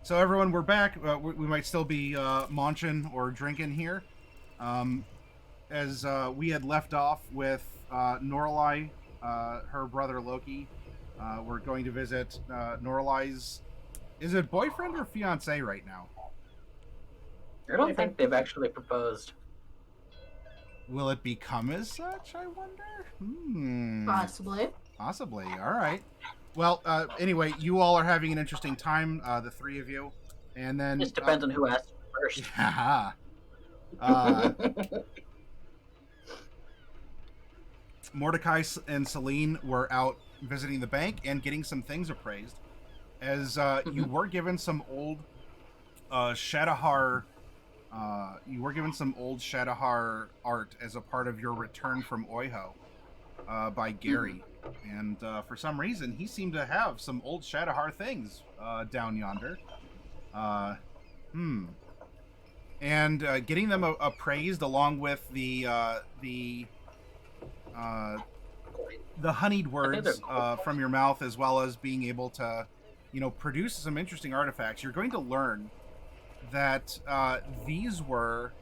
So everyone, we're back. We might still be munching or drinking here, as we had left off with Norlai, her brother Loki. We're going to visit Norlai's. Is it boyfriend or fiance right now? I don't think they've actually proposed. Will it become as such? I wonder. Possibly. Possibly. All right. Well, anyway, you all are having an interesting time, the three of you, and then It depends on who asked first. yeah. Mordecai and Celine were out visiting the bank and getting some things appraised, as you were given some old Shadowhar. You were given some old Shadowhar art as a part of your return from Oiho by Gary. And for some reason, he seemed to have some old Shadowhar things down yonder. And getting them appraised along with the honeyed words from your mouth, as well as being able to, produce some interesting artifacts. You're going to learn that these were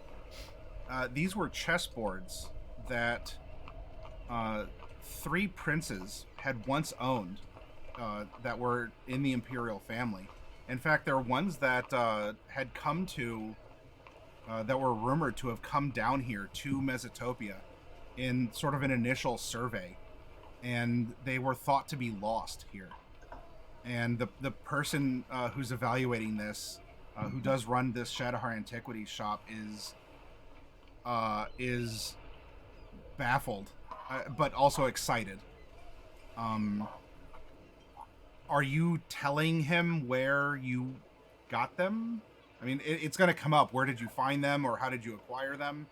chessboards that three princes had once owned that were in the imperial family. In fact, there are ones that had come to that were rumored to have come down here to Mesotopia in sort of an initial survey, and they were thought to be lost here. And the person who's evaluating this, who does run this Shadowhar Antiquities shop, is baffled, but also excited. Are you telling him where you got them? I mean, it's going to come up. Where did you find them, or how did you acquire them?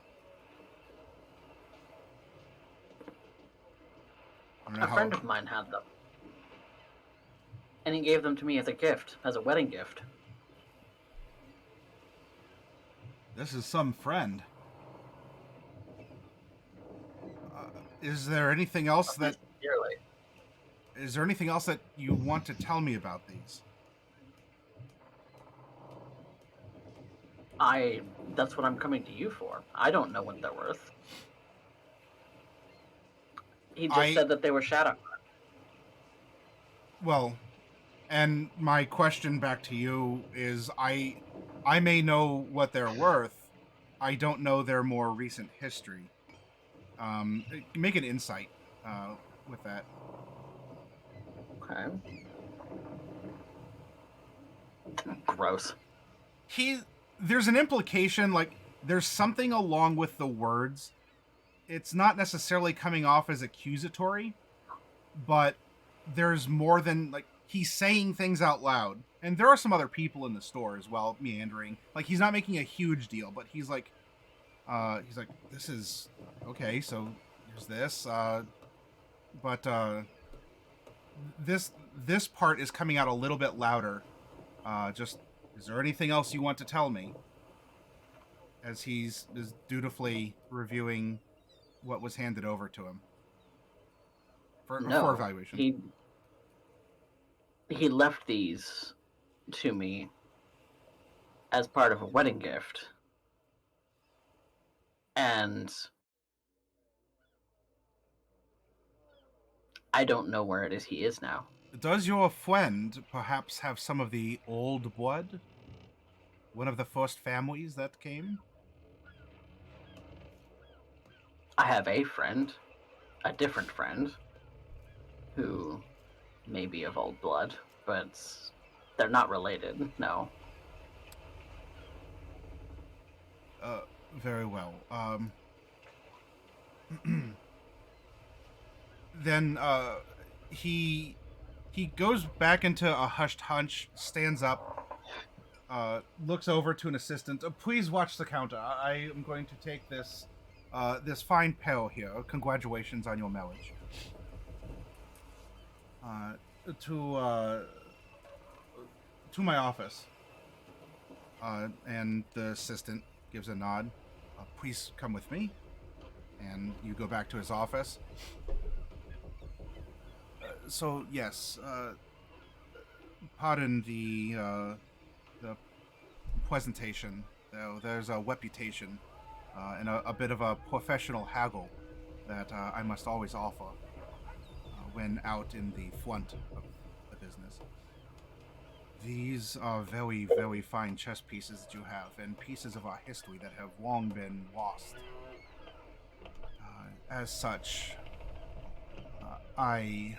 A friend of mine had them. And he gave them to me as a gift, as a wedding gift. This is some friend. Is there anything else that... Dearly. Is there anything else that you want to tell me about these? That's what I'm coming to you for. I don't know what they're worth. He just said that they were Shadowhar. Well, and my question back to you is, I may know what they're worth. I don't know their more recent history. Make an insight with that. Okay. Gross. There's an implication, like, there's something along with the words. It's not necessarily coming off as accusatory, but there's more than, like, he's saying things out loud. And there are some other people in the store as well, meandering. Like, he's not making a huge deal, but he's like, this is, okay, so there's this, but this part is coming out a little bit louder. Is there anything else you want to tell me? As he's dutifully reviewing what was handed over to him for evaluation. He left these to me as part of a wedding gift. And I don't know where it is he is now. Does your friend perhaps have some of the old blood? One of the first families that came? I have a friend, a different friend, who may be of old blood, but they're not related, no. Very well. Then he goes back into a hushed hunch, stands up, looks over to an assistant. Please watch the counter. I am going to take this fine pill here. Congratulations on your marriage. To my office. And the assistant gives a nod. Please come with me. And you go back to his office. So yes, pardon the the presentation, though, there's a reputation and a bit of a professional haggle that I must always offer when out in the front of the business. These are very, very fine chess pieces that you have, and pieces of our history that have long been lost. As such, I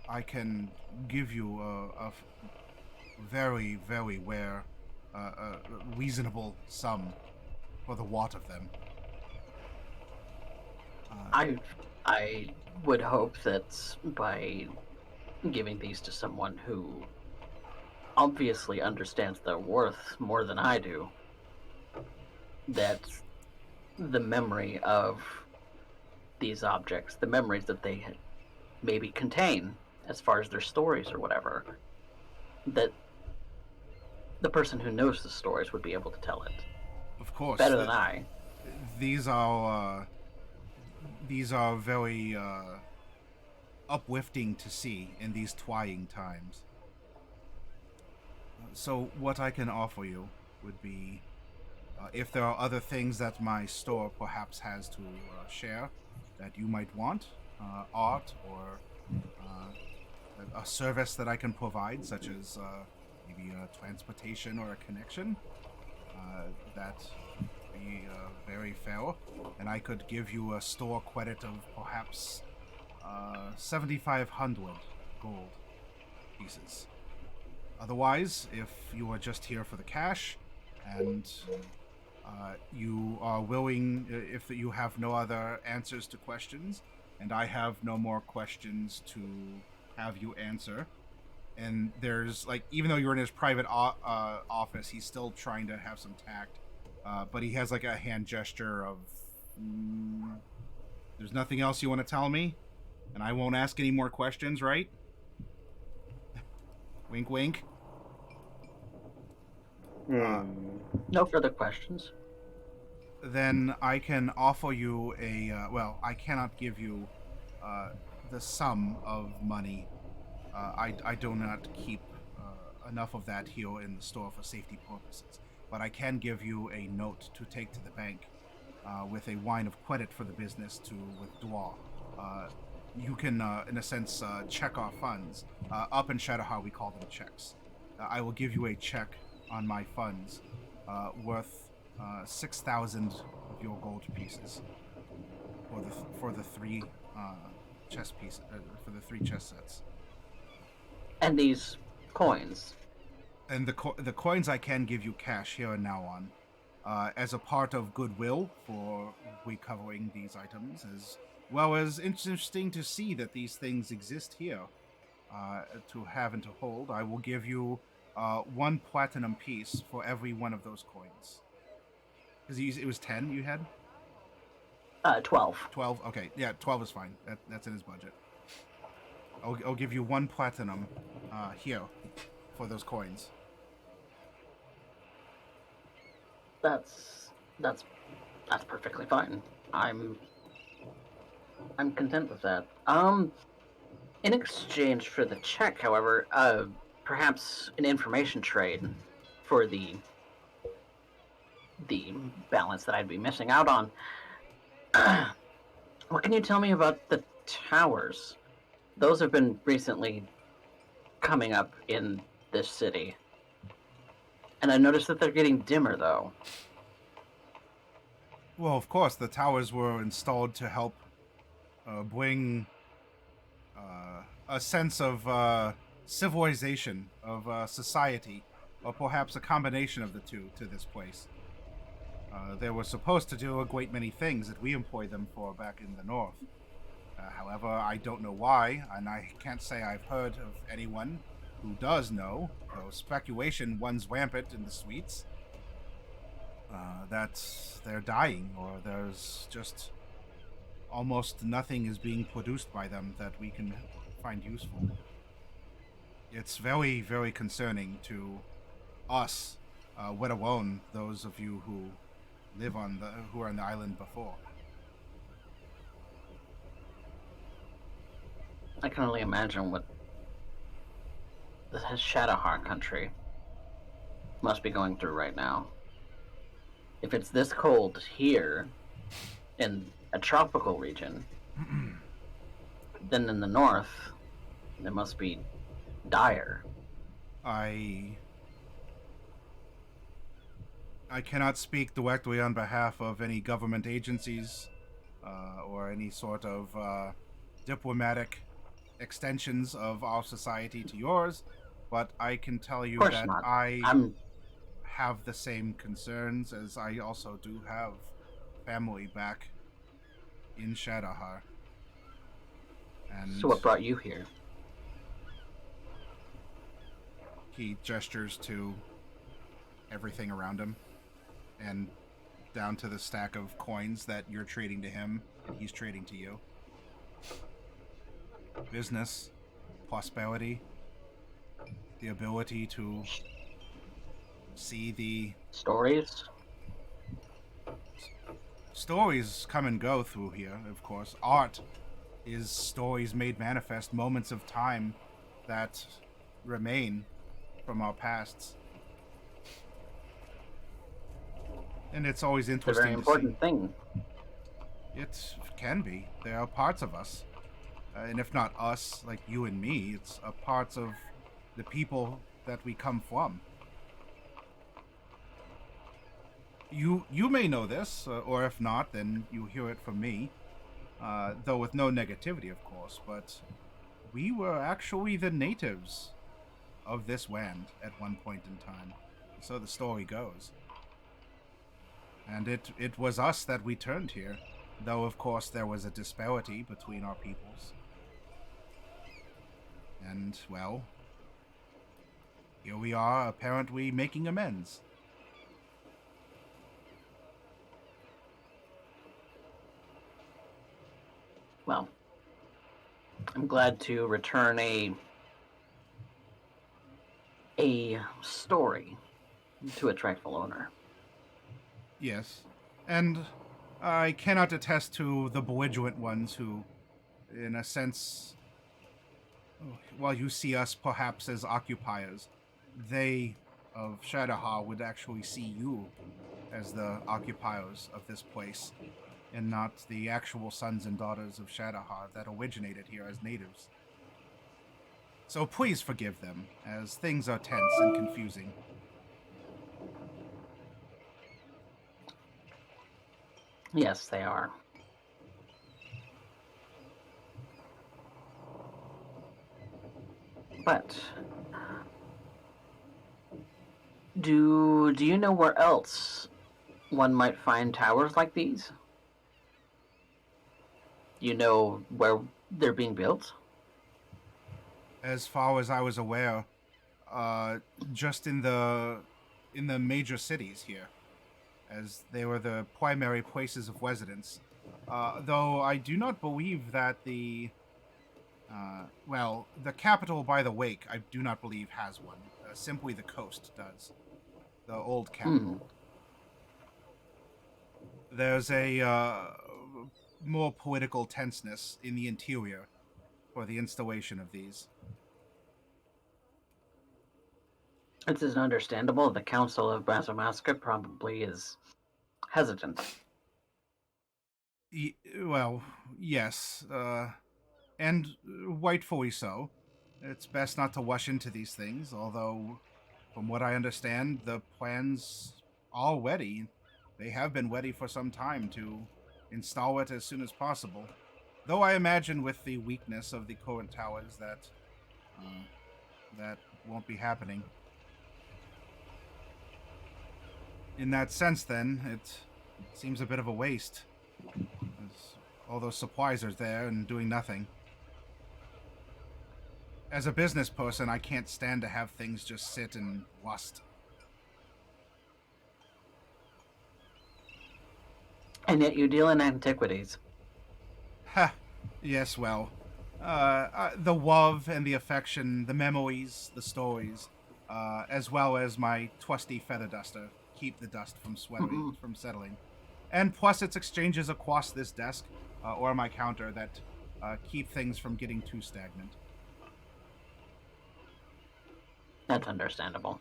I can give you a very, very rare, reasonable sum for the lot of them. I I would hope that by giving these to someone who obviously understands their worth more than I do, that the memory of these objects, the memories that they maybe contain, as far as their stories or whatever, that the person who knows the stories would be able to tell it Of course, better than I. these are very uplifting to see in these trying times. So what I can offer you would be, if there are other things that my store perhaps has to share that you might want, art or a service that I can provide, such as maybe a transportation or a connection, that would be very fair. And I could give you a store credit of perhaps 7,500 gold pieces. Otherwise, if you are just here for the cash and you are willing, if you have no other answers to questions, and I have no more questions to have you answer, and there's like, even though you're in his private office, he's still trying to have some tact, but he has like a hand gesture of, there's nothing else you want to tell me, and I won't ask any more questions, right? Wink, wink. No further questions. Then I can offer you a, well, I cannot give you the sum of money. I do not keep enough of that here in the store for safety purposes. But I can give you a note to take to the bank with a line of credit for the business to withdraw. You can, in a sense, check our funds. Up in Shadowheart, we call them checks. I will give you a check on my funds worth 6,000 of your gold pieces for the three chess pieces for the three chess sets. And these coins. And the coins I can give you cash here and now on, as a part of goodwill for recovering these items, as well as interesting to see that these things exist here, to have and to hold. I will give you 1 platinum piece for every one of those coins. Because it was 10 you had? 12. 12? Okay, yeah, 12 is fine. That's in his budget. I'll give you 1 platinum here for those coins. That's perfectly fine. I'm content with that. In exchange for the check, however, perhaps an information trade for the balance that I'd be missing out on. What can you tell me about the towers? Those have been recently coming up in this city. And I noticed that they're getting dimmer, though. Well, of course, the towers were installed to help bring a sense of civilization, of society, or perhaps a combination of the two to this place. They were supposed to do a great many things that we employed them for back in the north. However, I don't know why, and I can't say I've heard of anyone who does know, though speculation runs rampant in the suites, that they're dying, or there's just almost nothing is being produced by them that we can find useful. It's very, very concerning to us, let alone those of you who who are on the island before. I can only imagine what this has Shadowheart country must be going through right now. If it's this cold here in a tropical region, then in the north, it must be dire. I cannot speak directly on behalf of any government agencies or any sort of diplomatic extensions of our society to yours, but I can tell Of you course that not. I I'm have the same concerns, as I also do have family back in Shadowhar. So And what brought you here? he gestures to everything around him and down to the stack of coins that you're trading to him and he's trading to you. Business, prosperity, the ability to see the Stories? stories come and go through here, of course. Art is stories made manifest, moments of time that remain from our pasts. And it's always It's a very interesting to see. important thing. It can be. There are parts of us. And if not us, like you and me, it's parts of the people that we come from. You may know this, or if not, then you hear it from me. Though with no negativity, of course. But we were actually the natives of this land at one point in time. So the story goes. And it was us that we turned here, though of course there was a disparity between our peoples. And, well, here we are apparently making amends. Well, I'm glad to return a story to its rightful owner. Yes. And I cannot attest to the belligerent ones who, in a sense, while you see us perhaps as occupiers, they of Shadowhar would actually see you as the occupiers of this place, and not the actual sons and daughters of Shadowhar that originated here as natives. So please forgive them, as things are tense and confusing. Yes, they are. But do you know where else one might find towers like these? Do you know where they're being built? As far as I was aware, just in the major cities here, as they were the primary places of residence. Though I do not believe that the the capital by the wake, I do not believe has one. Simply the coast does. The old capital. There's a more political tenseness in the interior for the installation of these. It is understandable. The Council of Basamaska probably is hesitant. Well, yes, and rightfully so. It's best not to rush into these things, although, from what I understand, the plans are ready. They have been ready for some time to install it as soon as possible. Though I imagine with the weakness of the current towers that that won't be happening. In that sense, then, it seems a bit of a waste. As all those supplies are there and doing nothing. As a business person, I can't stand to have things just sit and rust. And yet you deal in antiquities. Ha! Yes, well. The love and the affection, the memories, the stories, as well as my trusty feather duster, keep the dust from from settling. And plus its exchanges across this desk, or my counter, that keep things from getting too stagnant. That's understandable.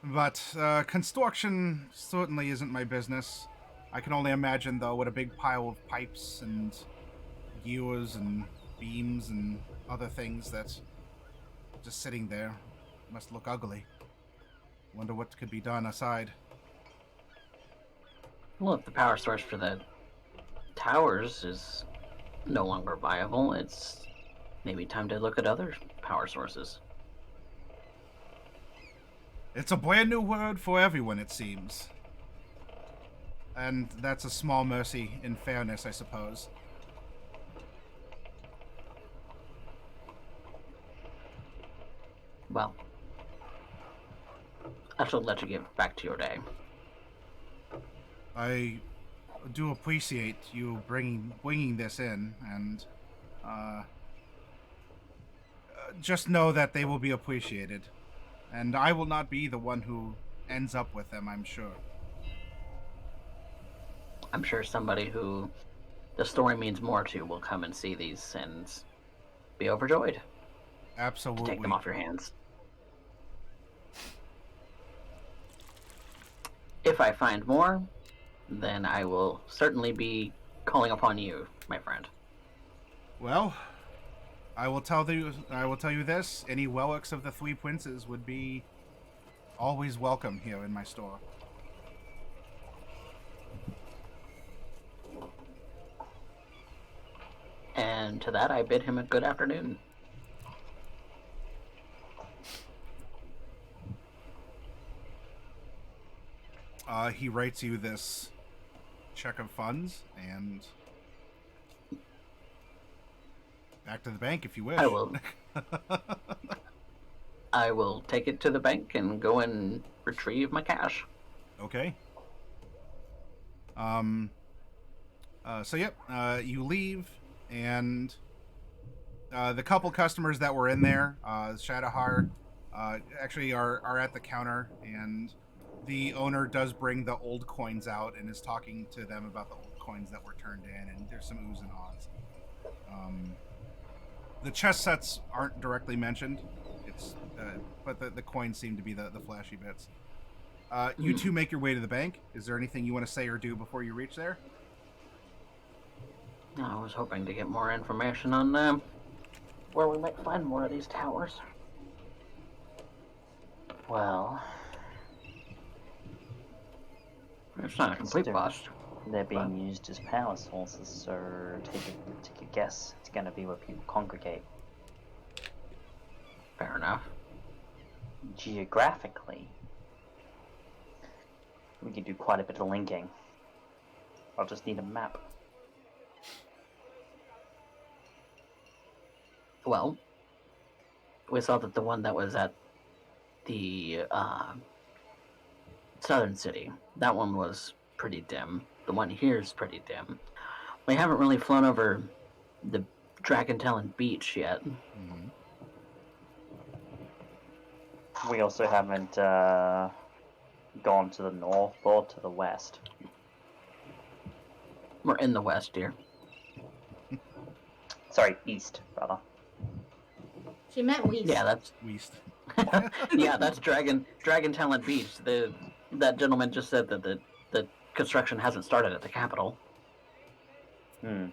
But construction certainly isn't my business. I can only imagine, though, what a big pile of pipes and gears and beams and other things that just sitting there must look ugly. Wonder what could be done aside. Well, if the power source for the towers is no longer viable, it's maybe time to look at other power sources. It's a brand new word for everyone, it seems. And that's a small mercy in fairness, I suppose. Well, I shall let you get back to your day. I do appreciate you bringing this in, and just know that they will be appreciated. And I will not be the one who ends up with them, I'm sure. I'm sure somebody who the story means more to will come and see these and be overjoyed Absolutely. to take them off your hands. If I find more, then I will certainly be calling upon you, my friend. Well, I will tell you this: any relics of the Three Princes would be always welcome here in my store. And to that, I bid him a good afternoon. He writes you this check of funds and back to the bank if you wish. I will. I will take it to the bank and go and retrieve my cash. Okay. You leave, and the couple customers that were in there, Shadahar, actually are at the counter, and the owner does bring the old coins out and is talking to them about the old coins that were turned in, and there's some oohs and ahs. The chess sets aren't directly mentioned, but the coins seem to be the flashy bits. You two make your way to the bank. Is there anything you want to say or do before you reach there? I was hoping to get more information on where we might find more of these towers. Well, it's not a complete bust. They're being used as power sources, so take a guess. It's going to be where people congregate. Fair enough. Geographically, we can do quite a bit of linking. I'll just need a map. Well, we saw that the one that was at the southern city, that one was pretty dim. The one here is pretty dim. We haven't really flown over the Dragon Talon Beach yet. Mm-hmm. We also haven't gone to the north or to the west. We're in the west, dear. Sorry, east, rather. She meant Weast. Yeah, that's Weast. yeah, that's Dragon Talon Beach. That gentleman just said that the construction hasn't started at the capital. And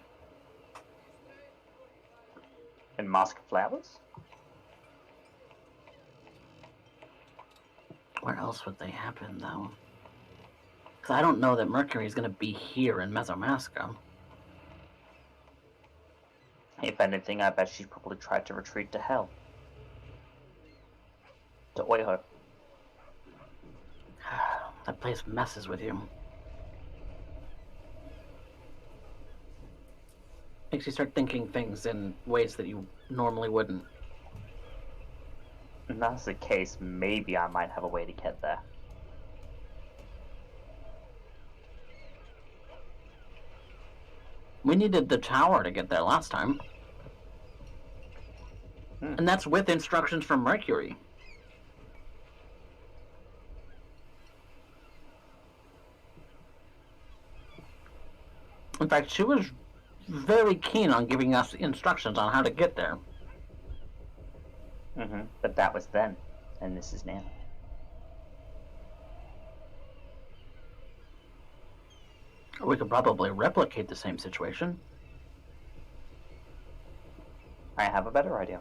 Mask of Flowers? Where else would they happen, though? Because I don't know that Mercury is going to be here in Mesomasca. If anything, I bet she's probably tried to retreat to hell. To Oiho. That place messes with you. Makes you start thinking things in ways that you normally wouldn't. If that's the case, maybe I might have a way to get there. We needed the tower to get there last time. And that's with instructions from Mercury. In fact, she was very keen on giving us instructions on how to get there. But that was then, and this is now. We could probably replicate the same situation. I have a better idea.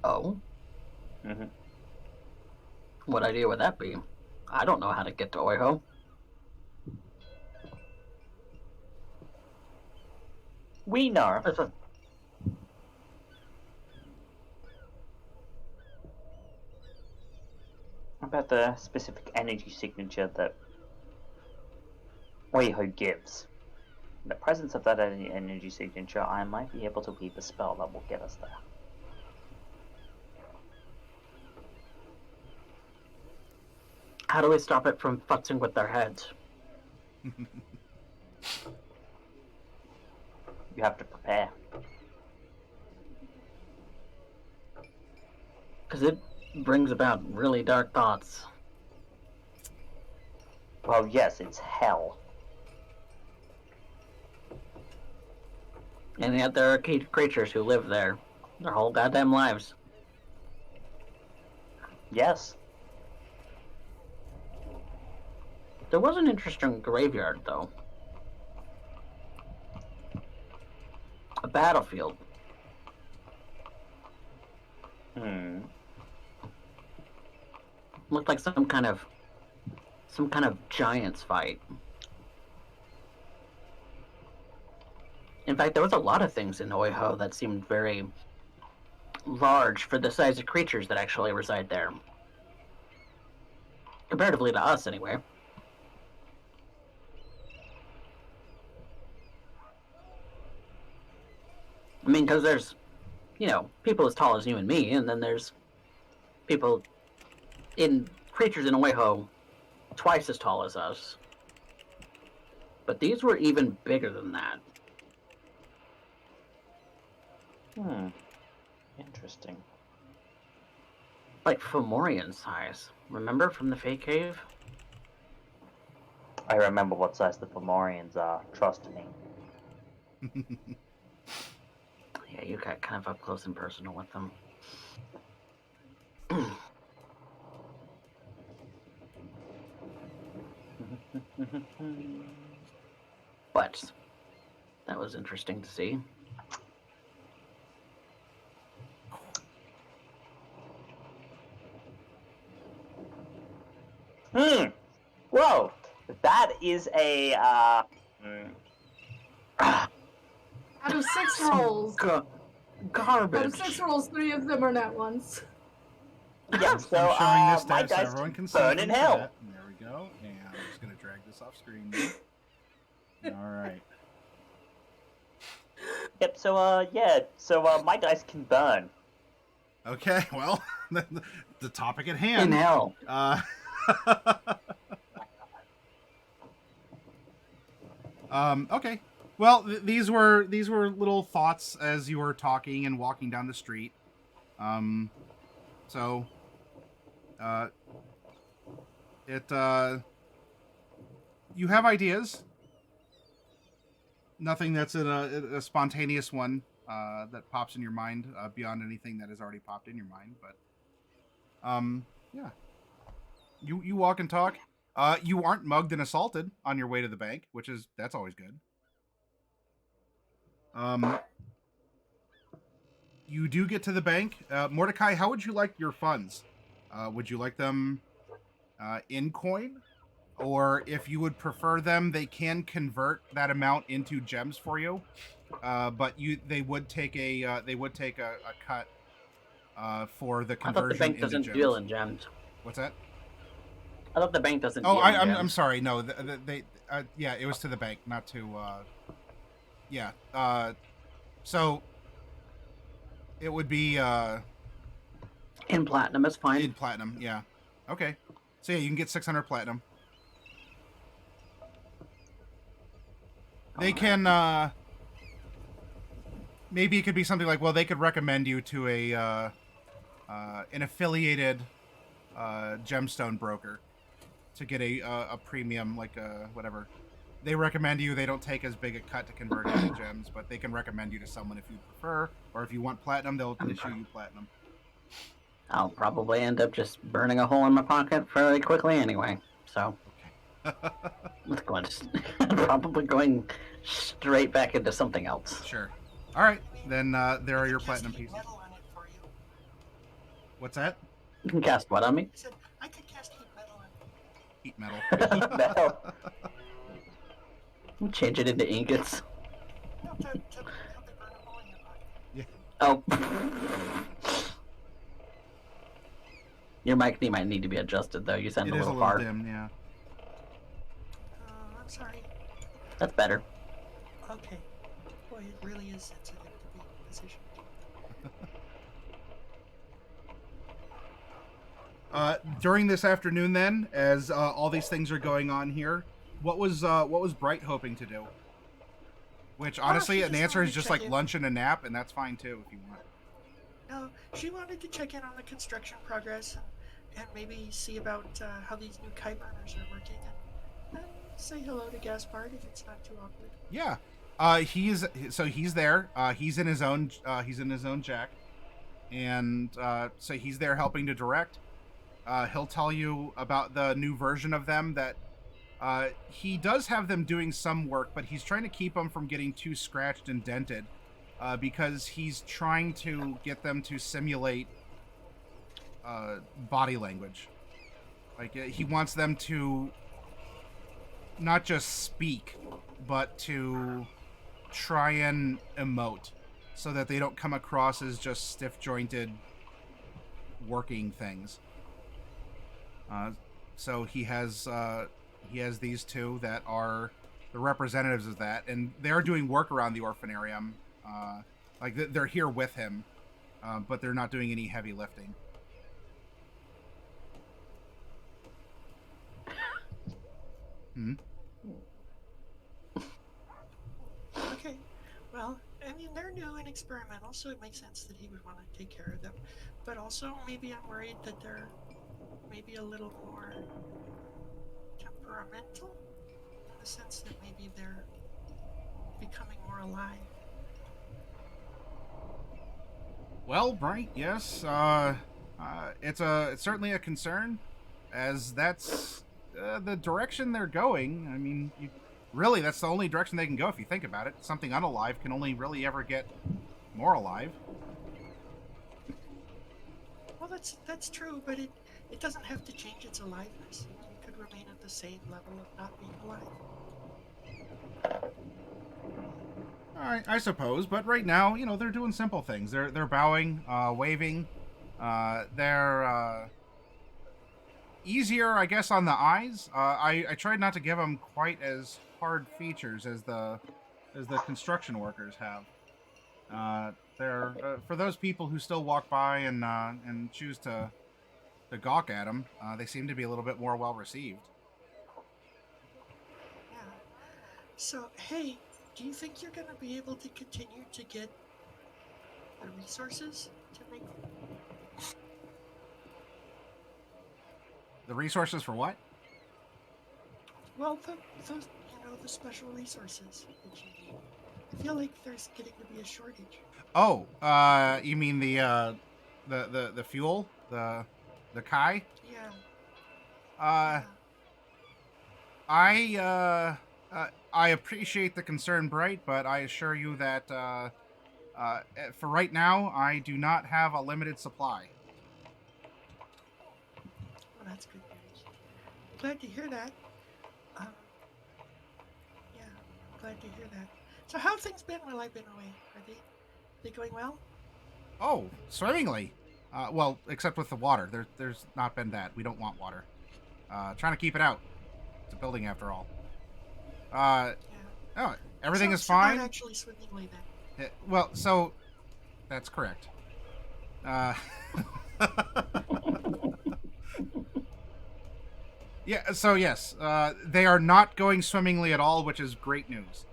Oh? Mm-hmm. What idea would that be? I don't know how to get to Oiho. We know. About the specific energy signature that Oiho gives. In the presence of that energy signature, I might be able to weave a spell that will get us there. How do we stop it from futzing with their heads? You have to prepare. Because it brings about really dark thoughts. Well, yes, it's hell. And yet there are creatures who live there their whole goddamn lives. Yes. There was an interesting graveyard, though. A battlefield. Looked like some kind of giants fight. In fact, there was a lot of things in Oiho that seemed very large for the size of creatures that actually reside there. Comparatively to us, anyway. I mean, because there's, people as tall as you and me, and then there's people creatures in Oiho twice as tall as us. But these were even bigger than that. Interesting. Like Fomorian size. Remember from the Fey Cave? I remember what size the Fomorians are, trust me. Yeah, you got kind of up close and personal with them. But that was interesting to see. Whoa! That is a, Out of 6 rolls. Garbage. Out of 6 rolls, 3 of them are nat ones. Yeah, so, I'm showing this my dice so dice everyone can can see burn it in the hell. chat. And there we go. And I'm just going to drag this off screen now. All right. Yep, so, my dice can burn. Okay, well, the topic at hand. In hell. Okay. Well, these were little thoughts as you were talking and walking down the street. So, you have ideas. Nothing that's a spontaneous one that pops in your mind beyond anything that has already popped in your mind. But, yeah. You walk and talk. You aren't mugged and assaulted on your way to the bank, that's always good. You do get to the bank. Mordecai, how would you like your funds? Would you like them in coin? Or if you would prefer them, they can convert that amount into gems for you. But they would take a cut for the I conversion thought the bank into doesn't gems. deal in gems. What's that? I thought the bank doesn't Oh, deal in gems. I'm sorry. No, yeah, it was to the bank, not to. Yeah. So it would be In platinum is fine. in platinum. Yeah. Okay. So yeah, you can get 600 platinum. They can. Maybe it could be something like, well, they could recommend you to an affiliated gemstone broker to get a premium, like whatever. They recommend you. They don't take as big a cut to convert into gems, but they can recommend you to someone if you prefer, or if you want platinum, they'll issue you platinum. I'll probably end up just burning a hole in my pocket fairly quickly anyway. So. It's going probably going straight back into something else. Sure. All right, then there are I your could platinum cast heat pieces. metal on it for you. What's that? You can cast what on me? I said I could cast heat metal on it. Heat metal. Heat metal. Change it into ingots. No, to help it burn a hole in your body. Yeah. Oh. Your mic might need to be adjusted, though. You sound It a is a little little far. dim, yeah. I'm sorry. That's better. Okay. Boy, it really is sensitive to be positioned. During this afternoon, then, as all these things are going on here, what was Bright hoping to do? Which honestly, she an just answer wanted is to just check like in. lunch and a nap, and that's fine too if you want. No, she wanted to check in on the construction progress and maybe see about how these new kite burners are working and say hello to Gaspard if it's not too awkward. Yeah. He's there. He's in his own jack, and so he's there helping to direct. He'll tell you about the new version of them that he does have them doing some work, but he's trying to keep them from getting too scratched and dented because he's trying to get them to simulate body language. Like he wants them to not just speak, but to try and emote so that they don't come across as just stiff-jointed working things. So he has these two that are the representatives of that, and they're doing work around the Orphanarium. Like they're here with him, but they're not doing any heavy lifting. Okay, well, I mean, they're new and experimental, so it makes sense that he would want to take care of them. But also, maybe I'm worried that they're maybe a little more temperamental, in the sense that maybe they're becoming more alive. Well, Bright, yes, it's certainly a concern, as that's the direction they're going. I mean, really, that's the only direction they can go if you think about it. Something unalive can only really ever get more alive. Well, that's true, but it doesn't have to change its aliveness. It could remain at the same level of not being alive. I suppose, but right now, they're doing simple things. They're bowing, waving. They're easier, I guess, on the eyes. I tried not to give them quite as hard features as the construction workers have. They're for those people who still walk by and choose to gawk at them. They seem to be a little bit more well received. Yeah. So, hey, do you think you're going to be able to continue to get the resources to make... The resources for what? Well, the special resources that you need. I feel like there's getting to be a shortage. Oh, you mean the fuel, the Kai? Yeah. I appreciate the concern, Bright, but I assure you that for right now, I do not have a limited supply. Well, that's good news. Glad to hear that. Yeah, glad to hear that. So how have things been while I've been away? Are they going well? Oh, swimmingly. Well, except with the water. There's not been that. We don't want water. Trying to keep it out. It's a building after all. Yeah. Oh, everything is so not fine. actually swimmingly then. Well, so that's correct. Yeah, so yes, they are not going swimmingly at all, which is great news.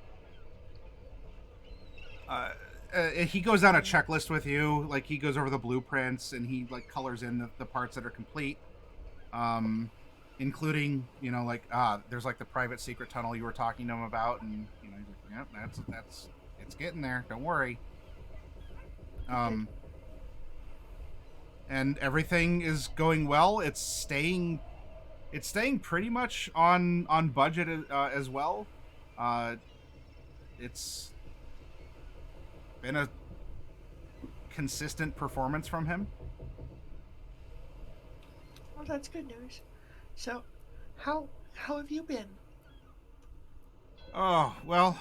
He goes down a checklist with you, like he goes over the blueprints and he like colors in the parts that are complete, including there's like the private secret tunnel you were talking to him about, and he's like, yep, that's it's getting there. Don't worry. And everything is going well. It's staying It's staying pretty much on budget as well. It's been a consistent performance from him. Well, that's good news. So, how have you been? Oh, well,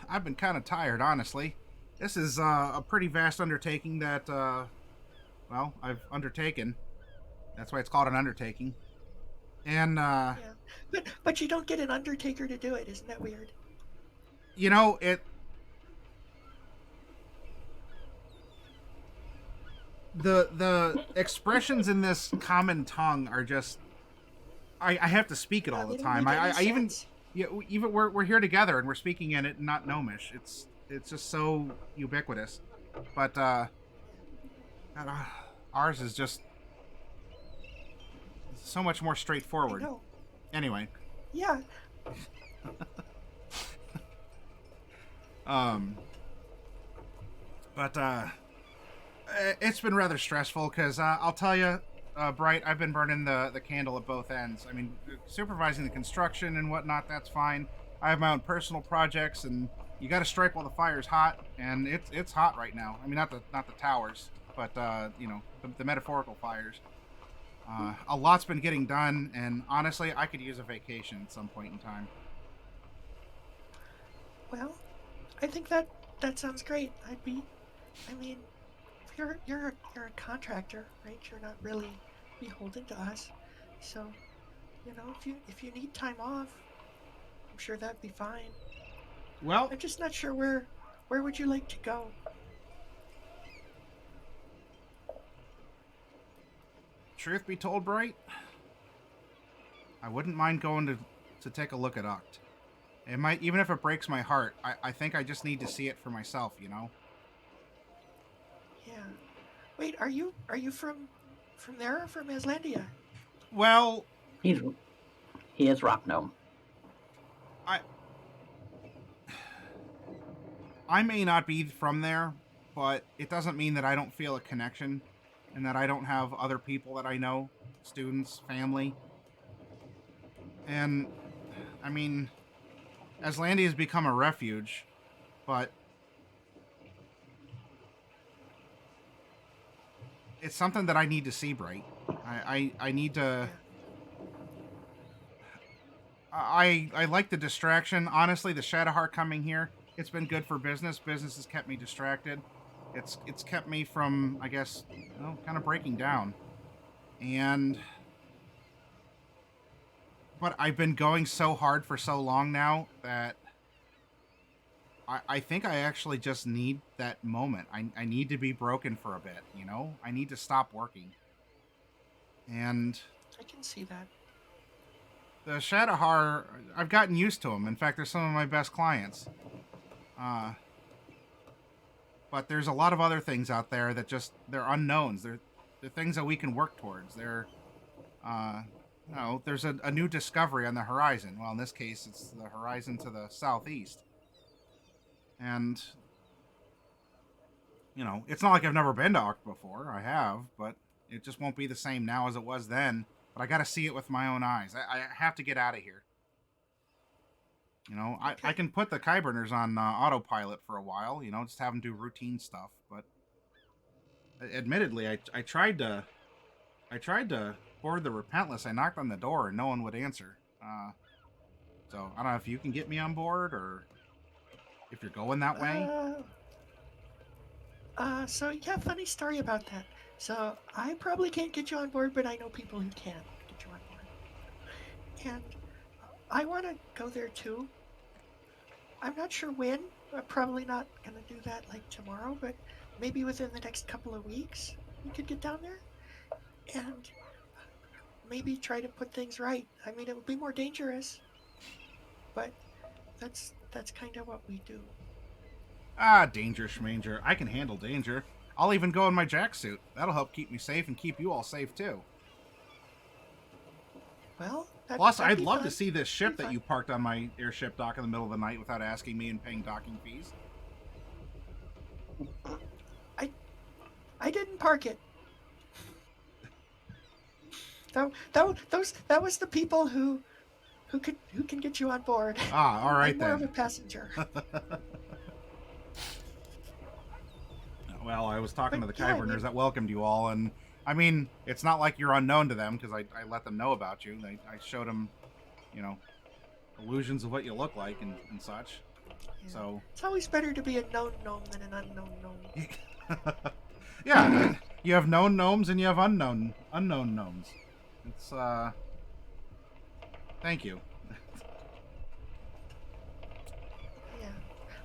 I've been kind of tired, honestly. This is a pretty vast undertaking that, well, I've undertaken. That's why it's called an undertaking. And, Yeah, but you don't get an undertaker to do it. Isn't that weird? you know, it. The expressions in this common tongue are just. I have to speak it all the They don't time. make any I even. sense. Yeah, even we're here together and we're speaking in it, not gnomish. It's just so ubiquitous, but ours is just so much more I straightforward. know. Anyway, Yeah. but it's been rather stressful because I'll tell you, Bright, I've been burning the candle at both ends. I mean, supervising the construction and whatnot, that's fine. I have my own personal projects, and you got to strike while the fire's hot, and it's hot right now. I mean, not the towers, but you know, the metaphorical fires. A lot's been getting done, and honestly, I could use a vacation at some point in time. Well, I think that sounds great. I mean, you're a contractor, right? You're not really beholden to us. So, if you need time off, I'm sure that'd be fine. Well, I'm just not sure where would you like to go? truth be told, Bright, I wouldn't mind going to take a look at Uct. It might, even if it breaks my heart, I think I just need to see it for myself, you know? Yeah. Wait, are you from there or from Islandia? Well, He is rock gnome. I may not be from there, but it doesn't mean that I don't feel a connection and that I don't have other people that I know, students, family. And, I mean, Aslandia has become a refuge, but it's something that I need to see, Bright. I need to... I like the distraction. Honestly, the Shadowheart coming here, it's been good for business. Business has kept me distracted. It's kept me from, I guess, kind of breaking down. But I've been going so hard for so long now that I think I actually just need that moment. I need to be broken for a bit, you know? I need to stop working. And I can see that. the Shadowheart, I've gotten used to them. In fact, they're some of my best clients. But there's a lot of other things out there that just, they're unknowns. They're things that we can work towards. They're, there's a new discovery on the horizon. Well, in this case, it's the horizon to the southeast. And, it's not like I've never been to Ark before. I have, but it just won't be the same now as it was then. But I got to see it with my own eyes. I have to get out of here. I can put the Kyburners on autopilot for a while, just have them do routine stuff. But admittedly, I tried to board the Repentless. I knocked on the door and no one would answer. So I don't know if you can get me on board or if you're going that way. So yeah, funny story about that. So I probably can't get you on board, but I know people who can get you on board. And I want to go there too. I'm not sure when. I'm probably not going to do that like tomorrow, but maybe within the next couple of weeks we could get down there and maybe try to put things right. I mean, it would be more dangerous, but that's kind of what we do. Danger schmanger. I can handle danger. I'll even go in my jacksuit. That'll help keep me safe and keep you all safe too. Well, plus, that'd I'd be love fun. to see this ship Be that fun. you parked on my airship dock in the middle of the night without asking me and paying docking fees. I didn't park it. That was the people who can get you on board. Ah, all right I'm more of a then. passenger. Well, I was talking to But the yeah, I Kyburners mean- that welcomed you all, and I mean, it's not like you're unknown to them because I let them know about you. I showed them, you know, illusions of what you look like and such. Yeah. So It's always better to be a known gnome than an unknown gnome. yeah, you have known gnomes and you have unknown gnomes. It's thank you. Yeah.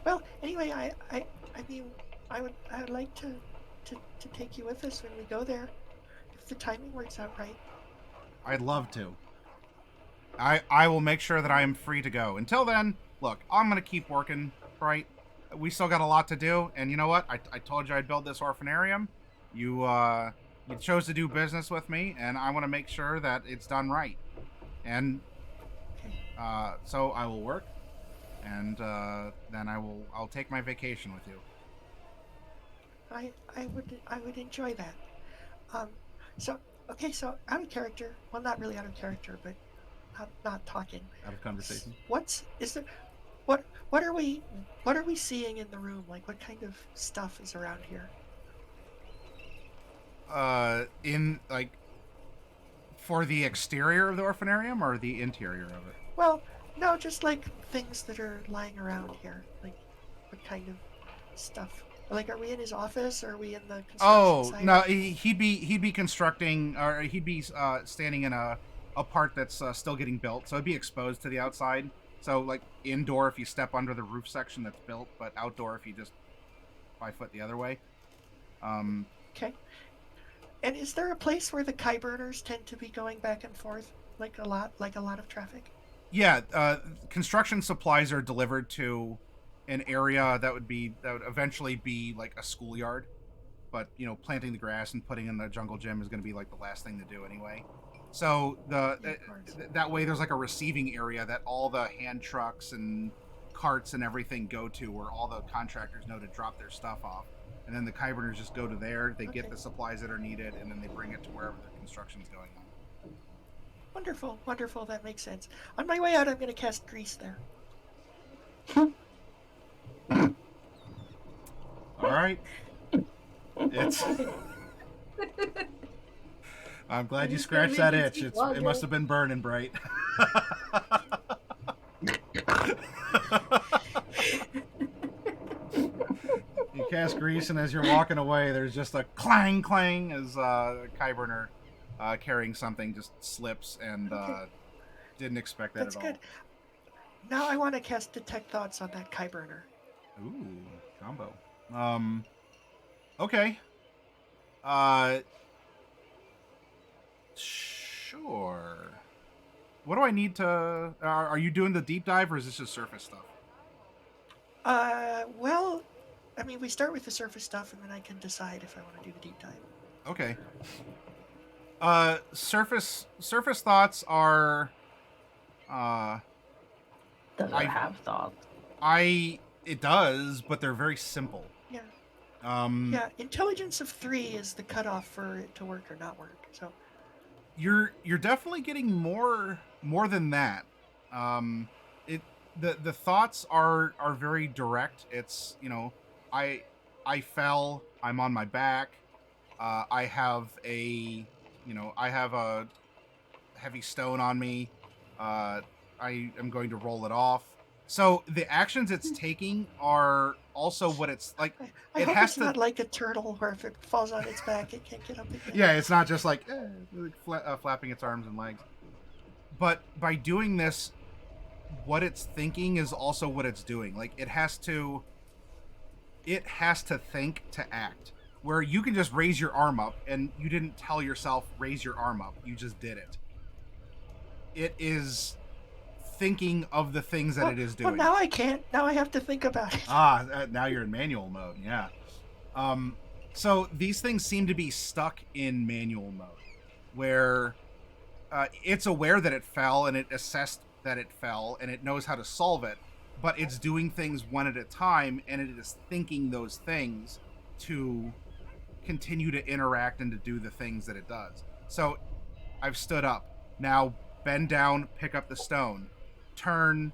Well, anyway, I mean, I would like to take you with us when we go there, if the timing works out right. I'd love to. I will make sure that I am free to go. Until then, look, I'm gonna keep working, right? We still got a lot to do, and you know what? I told you I'd build this orphanarium. You chose to do business with me, and I want to make sure that it's done right. And Okay. so I will work, and then I'll take my vacation with you. I would enjoy that. So okay, so out of character. Well, not really out of character, but not talking. Out of conversation. What are we seeing in the room? Like, what kind of stuff is around here? In like for the exterior of the orphanarium or the interior of it? Well, no, just like things that are lying around here. Like, what kind of stuff? Like, are we in his office or are we in the construction Oh site? no, he'd be constructing, or he'd be standing in a part that's still getting built, so it'd be exposed to the outside. So like indoor if you step under the roof section that's built, but outdoor if you just 5 foot the other way. Okay. And is there a place where the Kyburners tend to be going back and forth, like a lot of traffic? Yeah, construction supplies are delivered to an area that would eventually be like a schoolyard, but you know, planting the grass and putting in the jungle gym is going to be like the last thing to do anyway. So Yeah, of course. that way there's like a receiving area that all the hand trucks and carts and everything go to, where all the contractors know to drop their stuff off, and then the Kyburners just go to there. They get Okay. the supplies that are needed, and then they bring it to wherever the construction is going on. Wonderful, wonderful. That makes sense. On my way out, I'm going to cast grease there. All right. It's. I'm glad you He's gonna scratched make that it itch. seem It longer. must have been burning bright. You cast grease, and as you're walking away, there's just a clang clang as Kyburner carrying something just slips and Okay. didn't expect that That's at all. good. Now I want to cast Detect Thoughts on that Kyburner. Ooh, combo. Okay. Sure. What do I need to? Are you doing the deep dive, or is this just surface stuff? Well, I mean, we start with the surface stuff, and then I can decide if I want to do the deep dive. Okay. Surface thoughts are. Does I- it have thoughts? It does, but they're very simple. Yeah. Yeah. Intelligence of 3 is the cutoff for it to work or not work. So You're definitely getting more than that. The thoughts are very direct. It's, you know, I fell, I'm on my back. I have a heavy stone on me. I am going to roll it off. So the actions it's taking are also what it's like. I It hope has it's to- not like a turtle where if it falls on its back, it can't get up again. Yeah, it's not just like flapping its arms and legs. But by doing this, what it's thinking is also what it's doing. Like it has to think to act. Where you can just raise your arm up, and you didn't tell yourself raise your arm up. You just did it. It is thinking of the things that it is doing. Well, now I can't. Now I have to think about it. Now you're in manual mode. Yeah. So these things seem to be stuck in manual mode, where it's aware that it fell and it assessed that it fell and it knows how to solve it, but it's doing things one at a time, and it is thinking those things to continue to interact and to do the things that it does. So I've stood up. Now bend down, pick up the stone. Turn,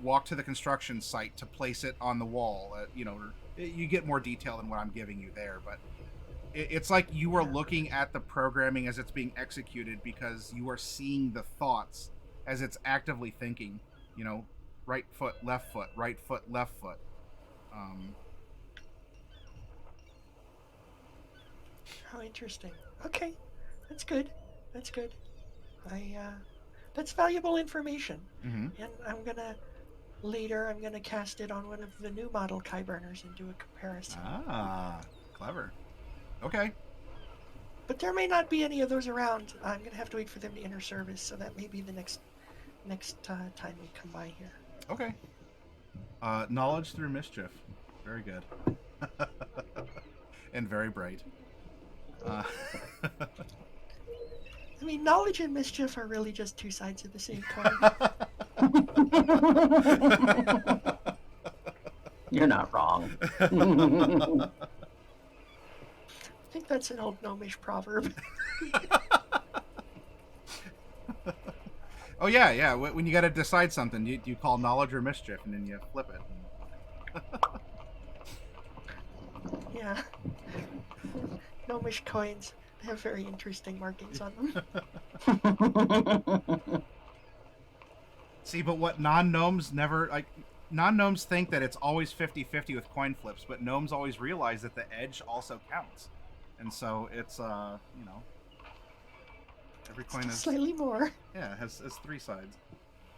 walk to the construction site to place it on the wall. You get more detail than what I'm giving you there, but it's like you are looking at the programming as it's being executed because you are seeing the thoughts as it's actively thinking. Right foot, left foot, right foot, left foot. How interesting. Okay, that's good. That's good. That's valuable information. Mm-hmm. And I'm gonna cast it on one of the new model Kyburners and do a comparison. Ah, clever. Okay. But there may not be any of those around. I'm gonna have to wait for them to enter service, so that may be the next time we come by here. Okay. Knowledge through mischief. Very good. And very bright. I mean, knowledge and mischief are really just two sides of the same coin. You're not wrong. I think that's an old gnomish proverb. Oh yeah. When you got to decide something, you call knowledge or mischief, and then you flip it. Yeah. Gnomish coins have very interesting markings on them. See, but what non-gnomes never like. Non-gnomes think that it's always 50-50 with coin flips, but gnomes always realize that the edge also counts, and so it's every coin is slightly more. Yeah, it has three sides.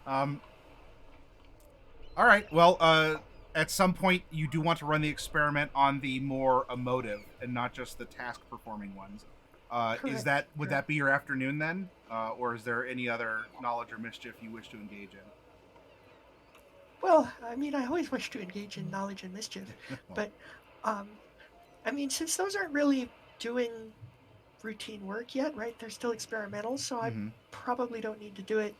All right. Well, at some point, you do want to run the experiment on the more emotive and not just the task-performing ones. Would that be your afternoon then, or is there any other knowledge or mischief you wish to engage in? Well, I mean, I always wish to engage in knowledge and mischief, but I mean, since those aren't really doing routine work yet, right? They're still experimental, so I probably don't need to do it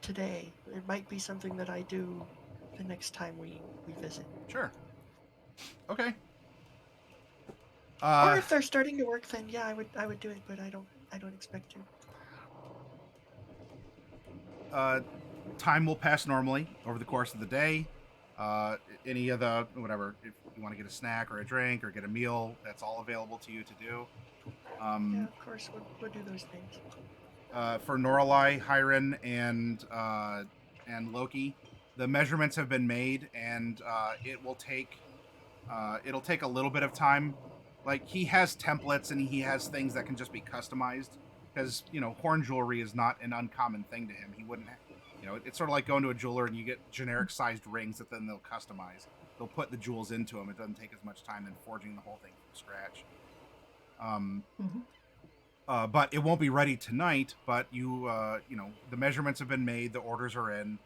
today. It might be something that I do the next time we visit. Sure. Okay. Or if they're starting to work, then yeah, I would do it, but I don't expect to. Time will pass normally over the course of the day. Any of the whatever, if you want to get a snack or a drink or get a meal, that's all available to you to do. Yeah, of course, we'll do those things. For Norlai, Hiren, and Loki, the measurements have been made, and it'll take a little bit of time. Like, he has templates and he has things that can just be customized, because horn jewelry is not an uncommon thing to him. He wouldn't. It's sort of like going to a jeweler and you get generic sized rings that then they'll customize. They'll put the jewels into them. It doesn't take as much time than forging the whole thing from scratch. But it won't be ready tonight. But the measurements have been made, the orders are in,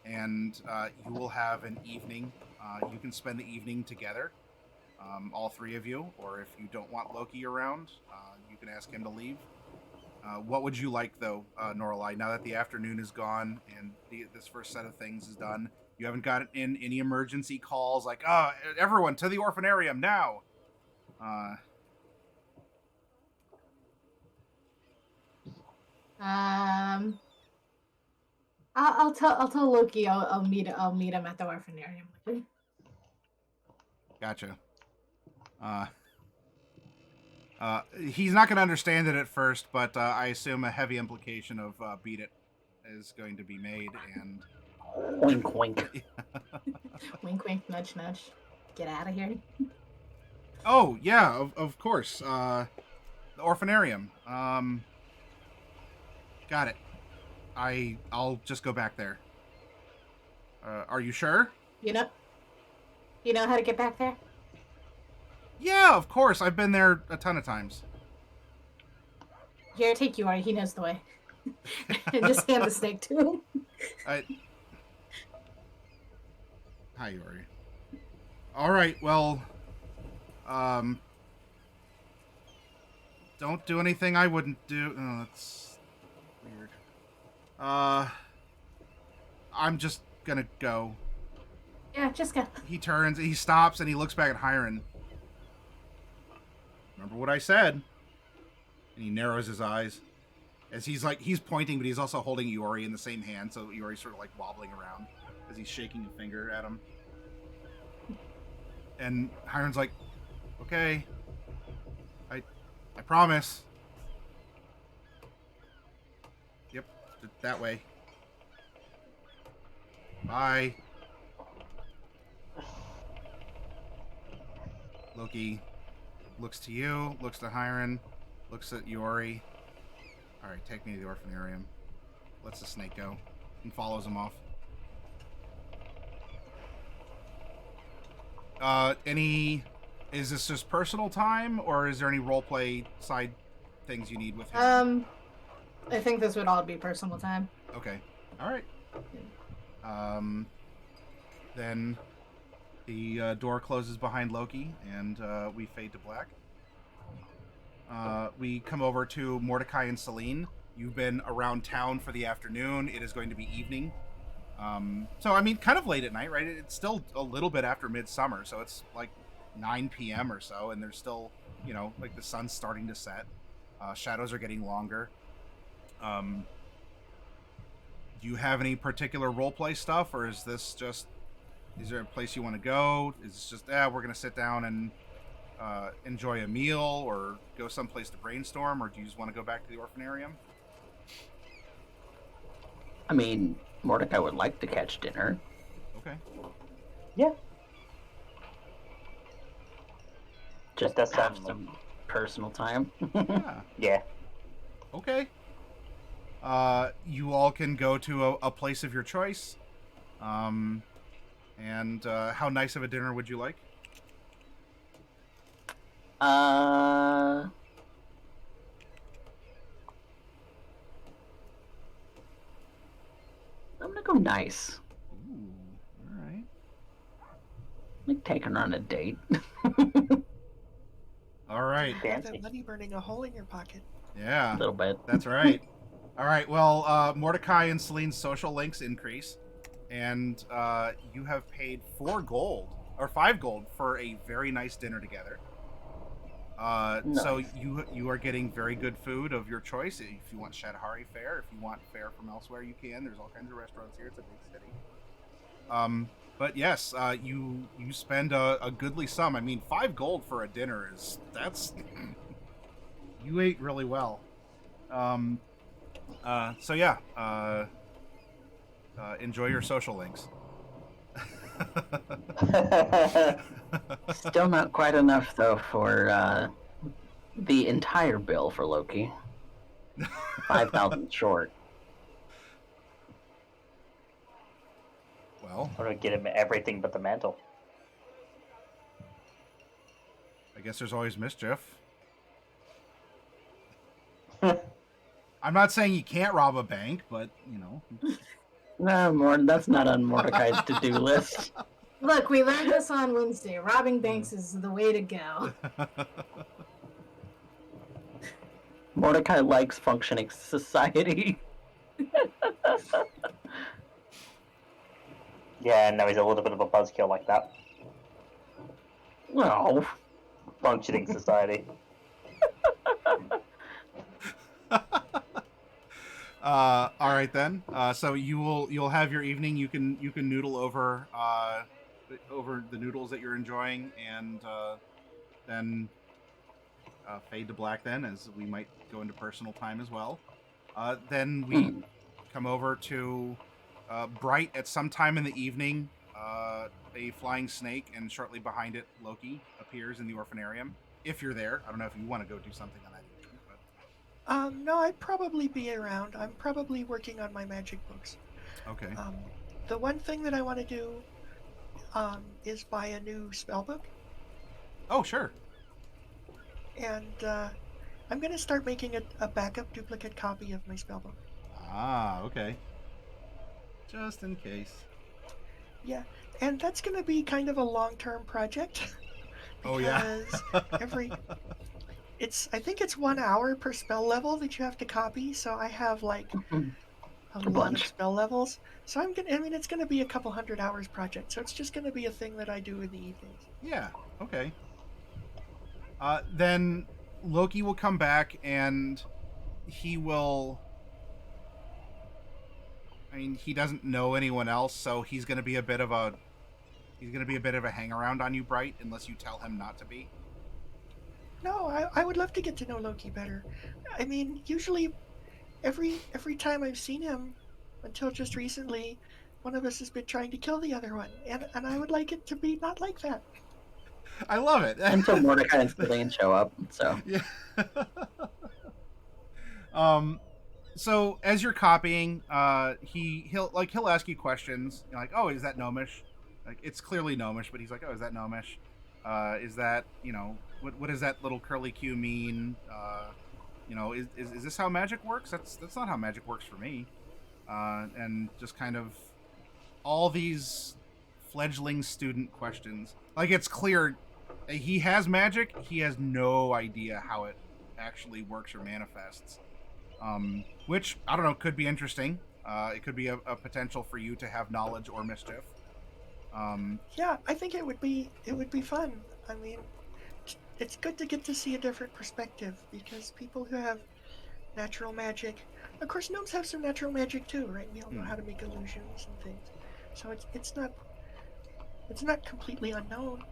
and you will have an evening. You can spend the evening together, all three of you. Or if you don't want Loki around, you can ask him to leave. What would you like, though, Norlai, now that the afternoon is gone and this first set of things is done? You haven't gotten in any emergency calls like, everyone to the Orphanarium now. I'll tell Loki I'll meet him at the Orphanarium. Gotcha. He's not going to understand it at first, but I assume a heavy implication of beat it is going to be made, and wink, wink. Wink, wink, nudge, nudge. Get out of here. Oh yeah, of course. The Orphanarium. Got it. I'll just go back there. Are you sure? You know how to get back there? Yeah, of course. I've been there a ton of times. Here, I take Yori. He knows the way. And just hand the snake to him. Hi, Yori. All right. Well, don't do anything I wouldn't do. Oh, that's weird. I'm just gonna go. Yeah, just go. He turns, he stops, and he looks back at Hiren. Remember what I said. And he narrows his eyes as he's pointing, but he's also holding Iori in the same hand, so Iori's sort of like wobbling around as he's shaking a finger at him. And Hiron's like, okay, I promise. Yep, that way. Bye. Loki looks to you, looks to Hiron, looks at Iori. Alright, take me to the Orphanarium. Lets the snake go and follows him off. Is this just personal time, or is there any roleplay side things you need with him? I think this would all be personal time. Okay. Alright. Then the door closes behind Loki, and we fade to black. We come over to Mordecai and Celine. You've been around town for the afternoon. It is going to be evening. So, I mean, kind of late at night, right? It's still a little bit after midsummer, so it's like 9 p.m. or so, and there's still, like the sun's starting to set. Shadows are getting longer. Do you have any particular roleplay stuff, or is this just... Is there a place you want to go? Is it just, we're going to sit down and enjoy a meal, or go someplace to brainstorm, or do you just want to go back to the Orphanarium? I mean, Mordecai would like to catch dinner. Okay. Yeah. Just That does have sound some personal time. Yeah. Yeah. Okay. You all can go to a place of your choice. And how nice of a dinner would you like? I'm gonna go nice. Ooh, all right. Like taking her on a date. All right. Have Fancy. that money burning a hole in your pocket. Yeah. A little bit. That's right. All right. Well, Mordecai and Celine's social links increase, and you have paid 4 gold or 5 gold for a very nice dinner together. So Nice. you are getting very good food of your choice. If you want Shadhari fare, if you want fare from elsewhere, you can. There's all kinds of restaurants here. It's a big city. But yes, you spend a goodly sum. I mean, 5 gold for a dinner that's you ate really well. So yeah, enjoy your social links. Still not quite enough, though, for the entire bill for Loki. 5,000 short. Well, I'm gonna get him everything but the mantle. I guess there's always mischief. I'm not saying you can't rob a bank, but No, that's not on Mordecai's to-do list. Look, we learned this on Wednesday. Robbing banks is the way to go. Mordecai likes functioning society. Yeah, no, he's a little bit of a buzzkill like that. Well, Functioning society. All right then. So you'll have your evening. You can noodle over the noodles that you're enjoying, and then fade to black. Then, as we might go into personal time as well. Then we come over to Bright at some time in the evening. A flying snake, and shortly behind it, Loki appears in the Orphanarium. If you're there, I don't know if you want to go do something on that evening, but No, I'd probably be around. I'm probably working on my magic books. okay. The one thing that I want to do is buy a new spell book, Oh, sure. and I'm going to start making a backup duplicate copy of my spell book. Ah, okay. Just in case. Yeah, and that's going to be kind of a long-term project. Oh, yeah. Because I think it's 1 hour per spell level that you have to copy, so I have like a lot of bunch. spell levels. So it's gonna be a couple 100 hours project, so it's just gonna be a thing that I do in the evenings. Yeah, okay. Then Loki will come back and he will. I mean, he doesn't know anyone else, so he's going to be a bit of a hang around on you, Bright, unless you tell him not to be. No, I would love to get to know Loki better. I mean, usually every time I've seen him, until just recently, one of us has been trying to kill the other one, and I would like it to be not like that. I love it. Until Mordecai and Celine show up. So Yeah. So as you're copying, he'll ask you questions. You're like, oh, is that gnomish? Like, it's clearly gnomish, but he's like, oh, is that gnomish? Is that, what does that little curly Q mean? Is this how magic works? That's not how magic works for me. And just kind of all these fledgling student questions. Like, it's clear he has magic. He has no idea how it actually works or manifests. Which, I don't know, could be interesting. It could be a potential for you to have knowledge or mischief. Yeah, I think it would be fun. I mean, it's good to get to see a different perspective, because people who have natural magic, of course, gnomes have some natural magic too, right? We all know how to make illusions and things, so it's not completely unknown.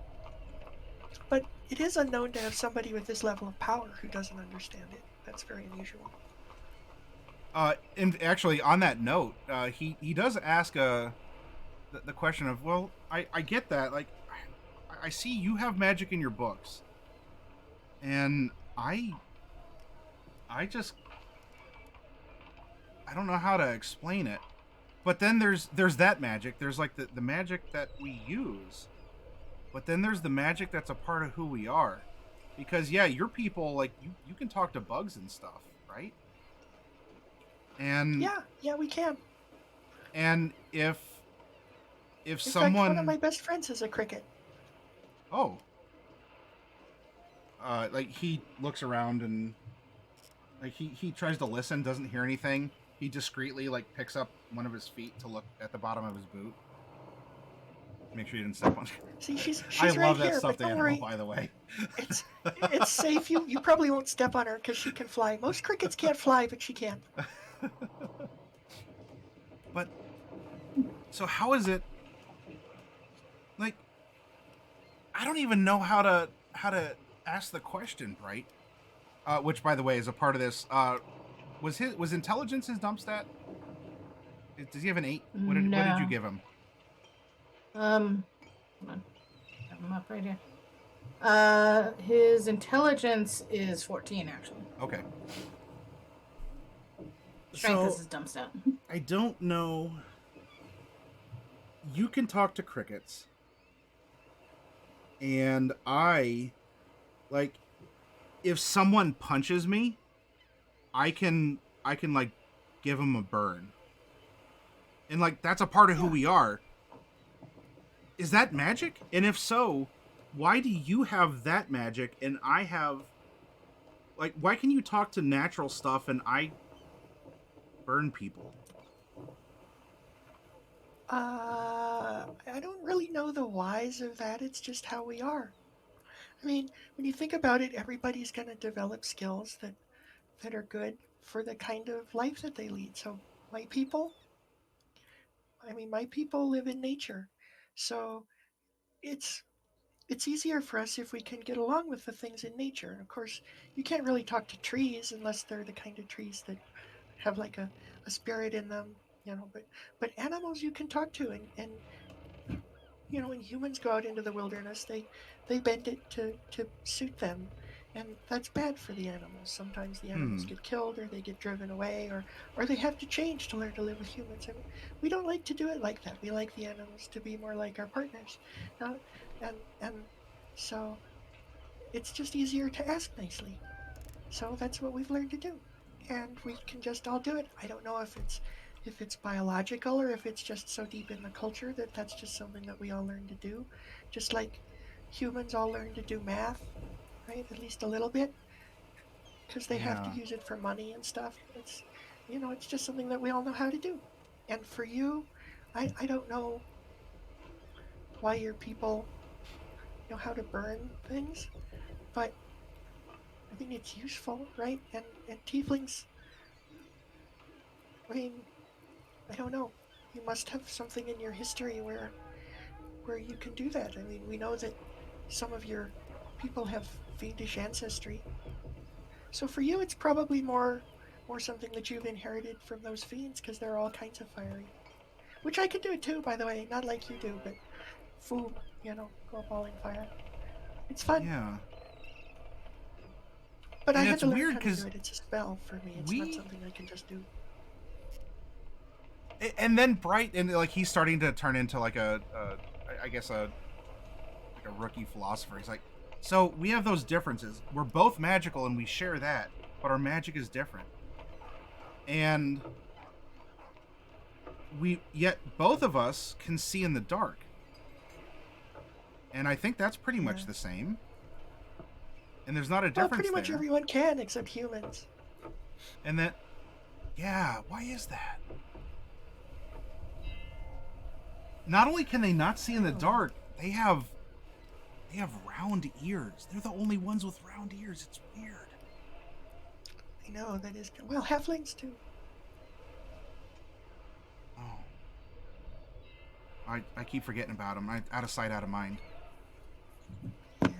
But it is unknown to have somebody with this level of power who doesn't understand it. That's very unusual. And actually, on that note, he does ask the question of, well, I get that. Like, I see you have magic in your books, and I don't know how to explain it. But then there's that magic. There's like the magic that we use. But then there's the magic that's a part of who we are. Because yeah, your people, like, you can talk to bugs and stuff, right? And yeah, we can. And if In someone, fact, one of my best friends is a cricket. Oh. Like, he looks around and, like, he tries to listen, doesn't hear anything. He discreetly, like, picks up one of his feet to look at the bottom of his boot. Make sure you didn't step on it. See, she's I right love that here, stuffed but don't animal, worry. by the way. It's safe. You probably won't step on her because she can fly. Most crickets can't fly, but she can. But, so how is it, like, I don't even know how to ask the question, right? Which, by the way, is a part of this. Was intelligence his dump stat? Does he have an 8? What did you give him? Hold on. Got him up right here. His intelligence is 14, actually. Okay. Strength is his dump stat. I don't know. You can talk to crickets. And like, if someone punches me, I can like give them a burn. And like, that's a part of who we are. Is that magic? And if so, why do you have that magic and I have, like, why can you talk to natural stuff and I burn people? I don't really know the whys of that. It's just how we are. I mean, when you think about it, everybody's going to develop skills that are good for the kind of life that they lead. So my people live in nature. So it's easier for us if we can get along with the things in nature. And of course, you can't really talk to trees unless they're the kind of trees that have like a spirit in them, but animals you can talk to, and when humans go out into the wilderness, they bend it to suit them, and that's bad for the animals. Sometimes the animals get killed, or they get driven away, or they have to change to learn to live with humans. And we don't like to do it like that. We like the animals to be more like our partners, and so it's just easier to ask nicely. So that's what we've learned to do, and we can just all do it. I don't know if it's biological or if it's just so deep in the culture that that's just something that we all learn to do, just like humans all learn to do math, right? At least a little bit, because they have to use it for money and stuff. It's just something that we all know how to do. And for you, I don't know why your people know how to burn things, but I mean, it's useful, right? And tieflings, I mean, I don't know. You must have something in your history where you can do that. I mean, we know that some of your people have fiendish ancestry. So for you, it's probably more something that you've inherited from those fiends because they're all kinds of fiery. Which I can do too, by the way. Not like you do, but food, go balling fire. It's fun. Yeah. But I And had it's to learn weird how to because do it. It's a spell for me. It's not something I can just do. And then Bright, and like he's starting to turn into like I guess a rookie philosopher. He's like, so we have those differences. We're both magical and we share that, but our magic is different. And yet both of us can see in the dark. And I think that's pretty much the same. And there's not a difference. Well, pretty much there. everyone can except humans. And that, yeah, why is that? Not only can they not see in the dark, they have round ears. They're the only ones with round ears. It's weird. I know, that is... Well, halflings too. Oh. I keep forgetting about them. Out of sight, out of mind. Yeah.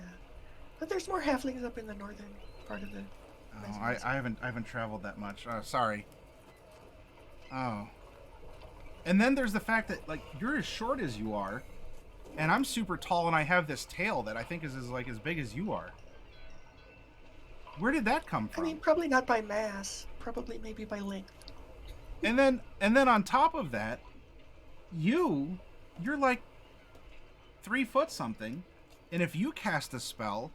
But there's more halflings up in the northern part of the... Oh, I haven't traveled that much. Sorry. Oh. And then there's the fact that, like, you're as short as you are, and I'm super tall, and I have this tail that I think is as big as you are. Where did that come from? I mean, probably not by mass. Probably maybe by length. And then on top of that, you're like 3 foot something, and if you cast a spell,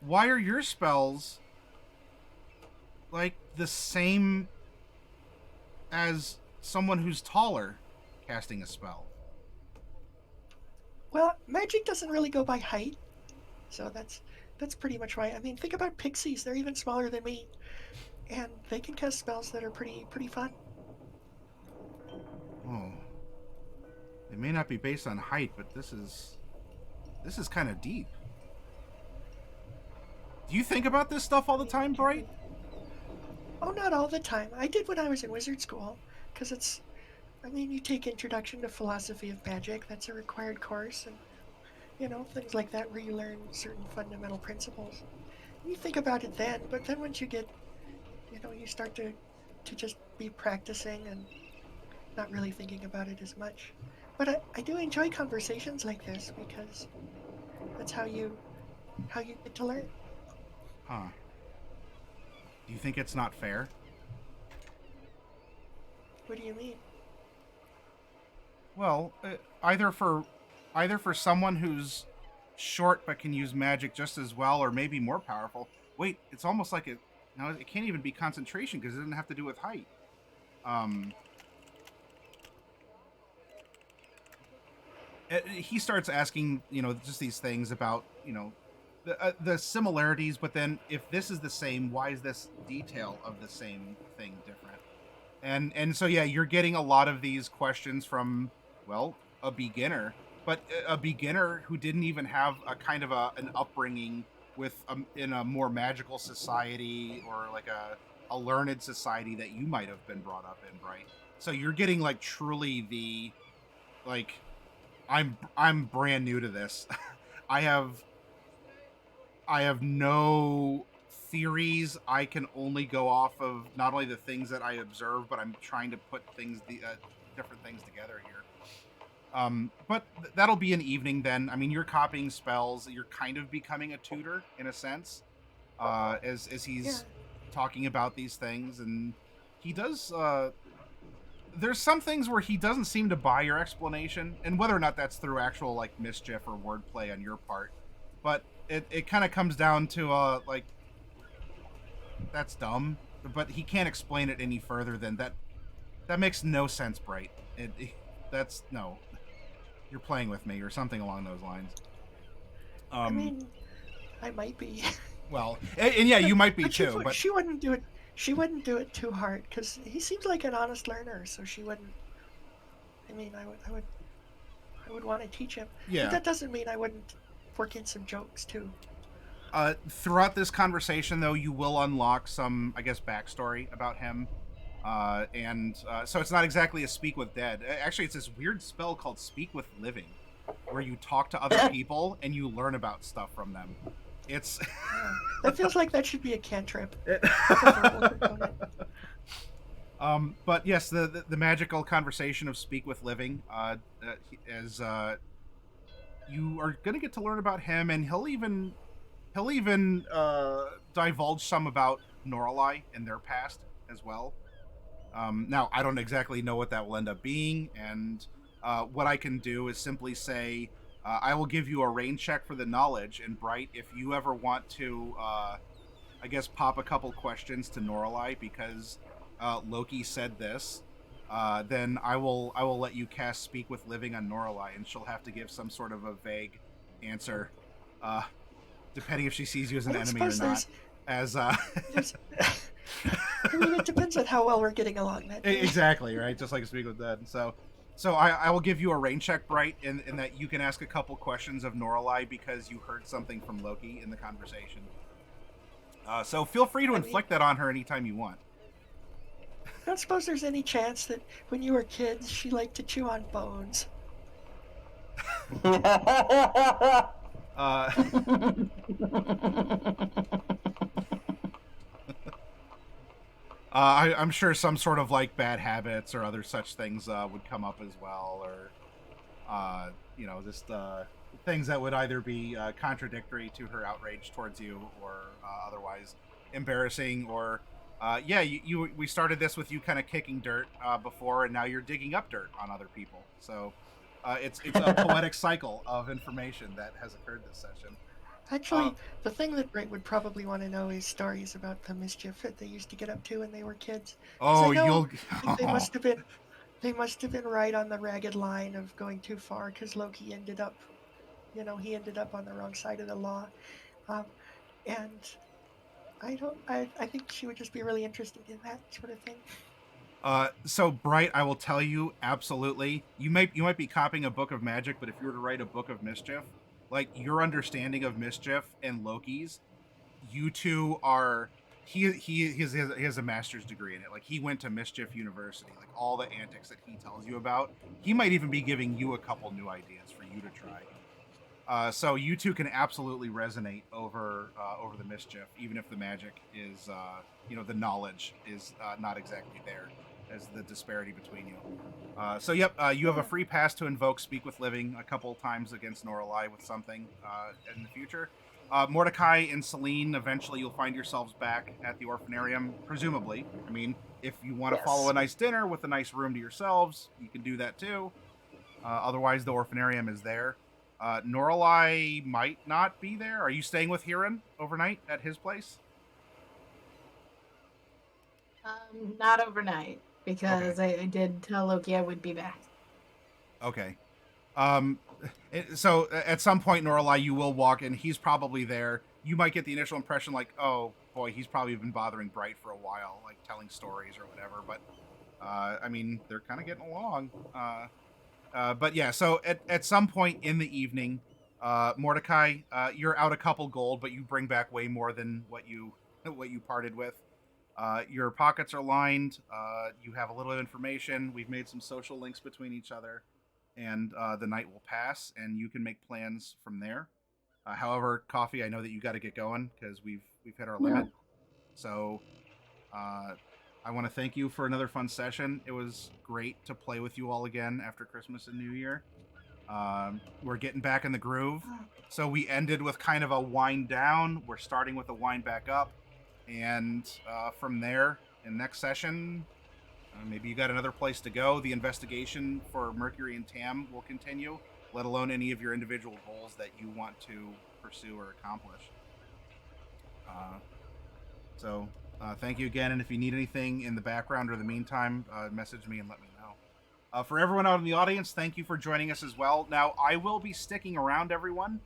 why are your spells like the same as someone who's taller casting a spell? Well, magic doesn't really go by height, so that's pretty much why. I mean, think about pixies; they're even smaller than me, and they can cast spells that are pretty fun. Oh, it may not be based on height, but this is kind of deep. Do you think about this stuff all the time, Bright? Oh, not all the time. I did when I was in wizard school, because it's... I mean, you take Introduction to Philosophy of Magic. That's a required course, and, things like that where you learn certain fundamental principles. You think about it then, but then once you get, you start to just be practicing and not really thinking about it as much. But I do enjoy conversations like this, because that's how you get to learn. Huh. Do you think it's not fair? What do you mean? Well, either for someone who's short but can use magic just as well, or maybe more powerful. Wait, it's almost like it can't even be concentration because it doesn't have to do with height. He starts asking, just these things about, the similarities, but then if this is the same, why is this detail of the same thing different? And so, yeah, you're getting a lot of these questions from, well, a beginner, but a beginner who didn't even have a kind of an upbringing with in a more magical society, or like a learned society that you might have been brought up in, Bright. So you're getting like truly the, like, I'm brand new to this. I have no theories. I can only go off of not only the things that I observe, but I'm trying to put different things together here. But that'll be an evening then. I mean, you're copying spells. You're kind of becoming a tutor in a sense, as he's talking about these things, and he does. There's some things where he doesn't seem to buy your explanation, and whether or not that's through actual like mischief or wordplay on your part, but it kind of comes down to like, that's dumb, but he can't explain it any further than that. That makes no sense, Bright. That's no. You're playing with me, or something along those lines. I mean, I might be. Well, and yeah, you might be too, but she wouldn't do it. She wouldn't do it too hard because he seems like an honest learner. So she wouldn't. I mean, I would want to teach him. Yeah. But that doesn't mean I wouldn't work in some jokes too. Throughout this conversation, though, you will unlock some, I guess, backstory about him. So it's not exactly a speak with dead. Actually, it's this weird spell called speak with living, where you talk to other people and you learn about stuff from them. It's That feels like that should be a cantrip. But yes, the magical conversation of speak with living, as you are going to get to learn about him, and he'll even divulge some about Norlai and their past as well. Now, I don't exactly know what that will end up being, and what I can do is simply say, I will give you a rain check for the knowledge, and Bright, if you ever want to, I guess, pop a couple questions to Norlai because Loki said this, then I will let you cast Speak with Living on Norlai, and she'll have to give some sort of a vague answer, depending if she sees you as an enemy or not. I mean, it depends on how well we're getting along that day. Exactly, right? Just like Speak with Dead. So I will give you a rain check, Bright, in that you can ask a couple questions of Norlai because you heard something from Loki in the conversation. So feel free to inflict that on her anytime you want. I don't suppose there's any chance that when you were kids, she liked to chew on bones. I'm sure some sort of like bad habits or other such things would come up as well, or just things that would either be contradictory to her outrage towards you, or otherwise embarrassing, or we started this with you kind of kicking dirt before, and now you're digging up dirt on other people. So it's a poetic cycle of information that has occurred this session. Actually, the thing that Bright would probably want to know is stories about the mischief that they used to get up to when they were kids. They must have been right on the ragged line of going too far, because Loki ended up on the wrong side of the law, and I think she would just be really interested in that sort of thing. So Bright, I will tell you, absolutely. You might be copying a book of magic, but if you were to write a book of mischief, like your understanding of mischief and Loki's, you two are. He has a master's degree in it. Like, he went to Mischief University. Like, all the antics that he tells you about, he might even be giving you a couple new ideas for you to try. So you two can absolutely resonate over the mischief, even if the magic is, the knowledge is not exactly there, as the disparity between you. You have a free pass to invoke Speak with Living a couple times against Norlai with something in the future. Mordecai and Celine, eventually you'll find yourselves back at the Orphanarium, presumably. I mean, if you want to follow a nice dinner with a nice room to yourselves, you can do that too. Otherwise, the Orphanarium is there. Norlai might not be there. Are you staying with Hiran overnight at his place? Not overnight, because I did tell Loki I would be back. Okay. So at some point, Norlai, you will walk in. He's probably there. You might get the initial impression like, oh boy, he's probably been bothering Bright for a while, like telling stories or whatever. But I mean, they're kind of getting along. But yeah, so at some point in the evening, Mordecai, you're out a couple gold, but you bring back way more than what you parted with. Your pockets are lined. You have a little information. We've made some social links between each other. And the night will pass, and you can make plans from there. However, Coffee, I know that you got to get going because we've hit our limit. So I want to thank you for another fun session. It was great to play with you all again after Christmas and New Year. We're getting back in the groove. So we ended with kind of a wind down. We're starting with a wind back up. And from there, in next session, maybe you got another place to go. The investigation for Mercury and Tam will continue, let alone any of your individual goals that you want to pursue or accomplish. Thank you again, and if you need anything in the background or the meantime, message me and let me know. For everyone out in the audience, thank you for joining us as well. Now, I will be sticking around, everyone.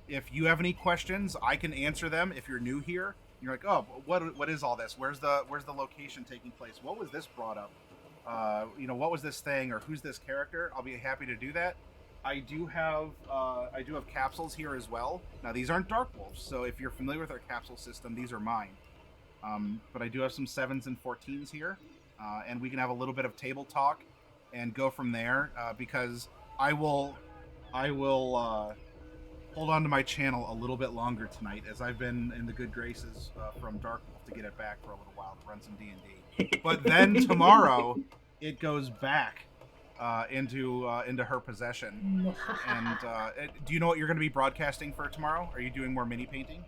If you have any questions, I can answer them. If you're new here, you're like, oh, what is all this? Where's the location taking place? What was this brought up? What was this thing, or who's this character? I'll be happy to do that. I do have capsules here as well. Now these aren't Dark Wolves, so if you're familiar with our capsule system, these are mine. But I do have some 7s and 14s here, and we can have a little bit of table talk and go from there. Because I will hold on to my channel a little bit longer tonight, as I've been in the good graces from Dark Wolf to get it back for a little while to run some D&D. But then tomorrow, it goes back into her possession. And do you know what you're going to be broadcasting for tomorrow? Are you doing more mini painting?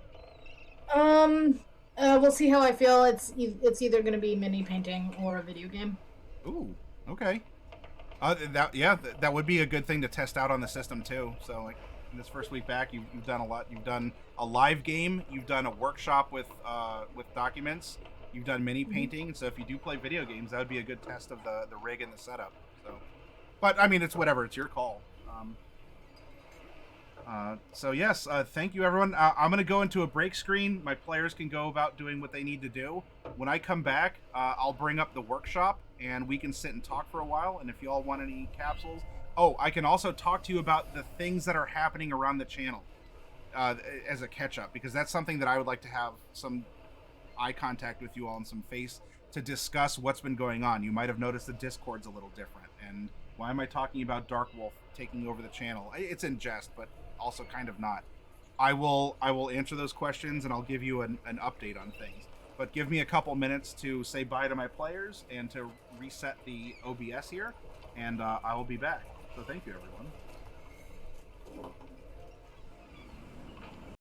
We'll see how I feel. It's either going to be mini painting or a video game. Ooh, okay. That would be a good thing to test out on the system too. So like in this first week back, you've done a lot. You've done a live game. You've done a workshop with documents. You've done mini painting. So if you do play video games, that would be a good test of the rig and the setup. So, but I mean, it's whatever. It's your call. So yes, thank you everyone. I'm going to go into a break screen. My players can go about doing what they need to do. When I come back, I'll bring up the workshop and we can sit and talk for a while. And if you all want any capsules, I can also talk to you about the things that are happening around the channel as a catch up, because that's something that I would like to have some eye contact with you all and some face to discuss what's been going on. You might have noticed the Discord's a little different. And why am I talking about Dark Wolf taking over the channel? It's in jest, but also kind of not. I will answer those questions and I'll give you an update on things. But give me a couple minutes to say bye to my players and to reset the OBS here, and I will be back. So thank you, everyone.